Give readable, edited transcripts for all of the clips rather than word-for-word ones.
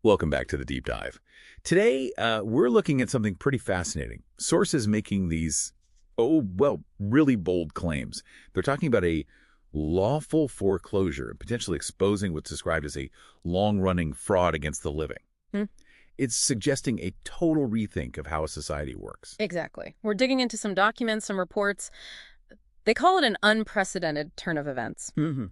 Welcome back to the deep dive. Today, we're looking at something pretty fascinating. Sources making these, really bold claims. They're talking about a lawful foreclosure, potentially exposing what's described as a long-running fraud against the living. Hmm. It's suggesting a total rethink of how a society works. Exactly. We're digging into some documents, some reports. They call it an unprecedented turn of events. Mm-hmm.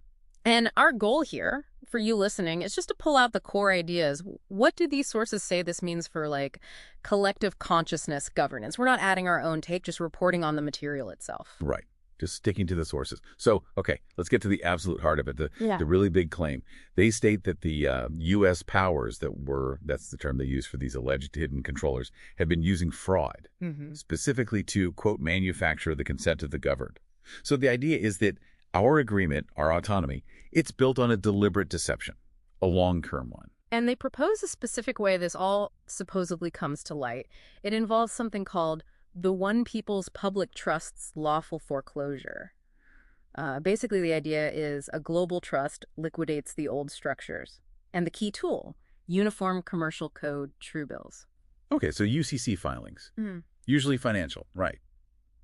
And our goal here, for you listening, is just to pull out the core ideas. What do these sources say this means for, like, collective consciousness governance? We're not adding our own take, just reporting on the material itself. Right. Just sticking to the sources. So, okay, let's get to the absolute heart of it, the really big claim. They state that the U.S. powers that's the term they use for these alleged hidden controllers, have been using fraud, specifically to, quote, manufacture the consent of the governed. So the idea is that our agreement, our autonomy, it's built on a deliberate deception, a long-term one. And they propose a specific way this all supposedly comes to light. It involves something called the One People's Public Trust's Lawful Foreclosure. Basically, the idea is a global trust liquidates the old structures. And the key tool, Uniform Commercial Code true bills. Okay, so UCC filings, usually financial, right.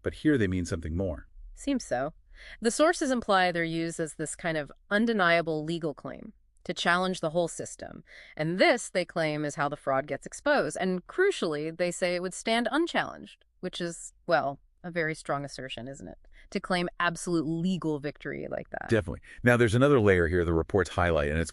But here they mean something more. Seems so. The sources imply they're used as this kind of undeniable legal claim to challenge the whole system. And this, they claim, is how the fraud gets exposed. And crucially, they say it would stand unchallenged, which is, well, a very strong assertion, isn't it? To claim absolute legal victory like that. Definitely. Now, there's another layer here the reports highlight, and it's,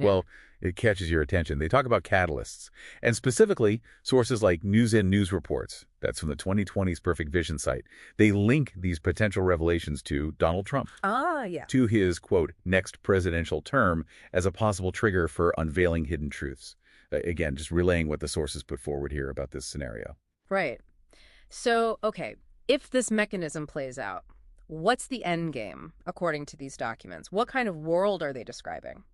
it catches your attention. They talk about catalysts, and specifically, sources like News and News Reports, that's from the 2020's Perfect Vision site. They link these potential revelations to Donald Trump. To his, quote, next presidential term as a possible trigger for unveiling hidden truths. Again, just relaying what the sources put forward here about this scenario. Right. So, okay, if this mechanism plays out, what's the end game, according to these documents? What kind of world are they describing?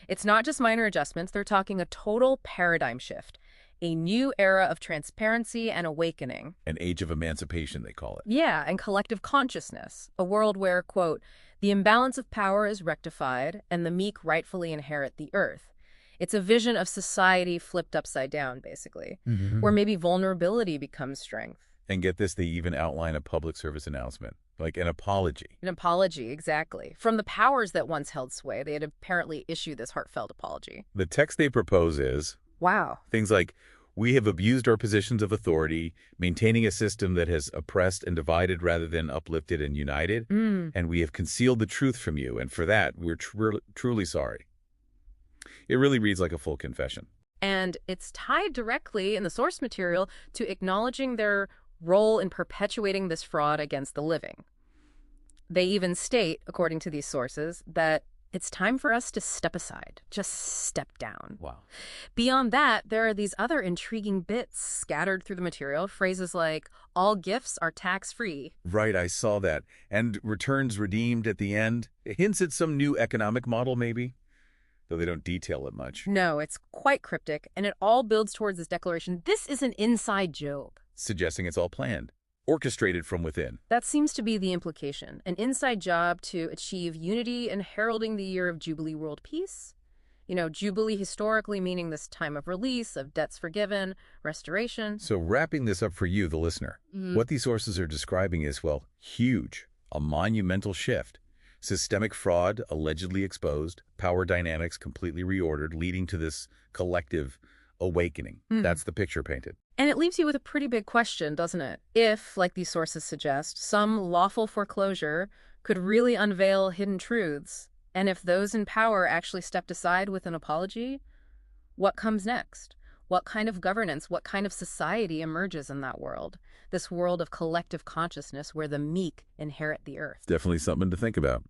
It's not just minor adjustments. They're talking a total paradigm shift, a new era of transparency and awakening. An age of emancipation, they call it. Yeah, and collective consciousness, a world where, quote, the imbalance of power is rectified and the meek rightfully inherit the earth. It's a vision of society flipped upside down, basically, where maybe vulnerability becomes strength. And get this, they even outline a public service announcement, like an apology. An apology, exactly. From the powers that once held sway, they had apparently issued this heartfelt apology. The text they propose is, wow, things like, we have abused our positions of authority, maintaining a system that has oppressed and divided rather than uplifted and united, and we have concealed the truth from you, and for that, we're truly sorry. It really reads like a full confession. And it's tied directly in the source material to acknowledging their role in perpetuating this fraud against the living. They even state, according to these sources, that it's time for us to step aside, just step down. Wow. Beyond that, there are these other intriguing bits scattered through the material, phrases like, all gifts are tax-free. Right, I saw that. And returns redeemed at the end. It hints at some new economic model, maybe? Though they don't detail it much. No, it's quite cryptic, and it all builds towards this declaration. This is an inside joke. Suggesting it's all planned, orchestrated from within. That seems to be the implication. An inside job to achieve unity and heralding the year of Jubilee world peace. You know, Jubilee historically meaning this time of release, of debts forgiven, restoration. So wrapping this up for you, the listener, what these sources are describing is, well, huge, a monumental shift. Systemic fraud allegedly exposed, power dynamics completely reordered, leading to this collective awakening. That's the picture painted. And it leaves you with a pretty big question, doesn't it? If, like these sources suggest, some lawful foreclosure could really unveil hidden truths, and if those in power actually stepped aside with an apology, what comes next? What kind of governance, what kind of society emerges in that world? This world of collective consciousness where the meek inherit the earth. Definitely something to think about.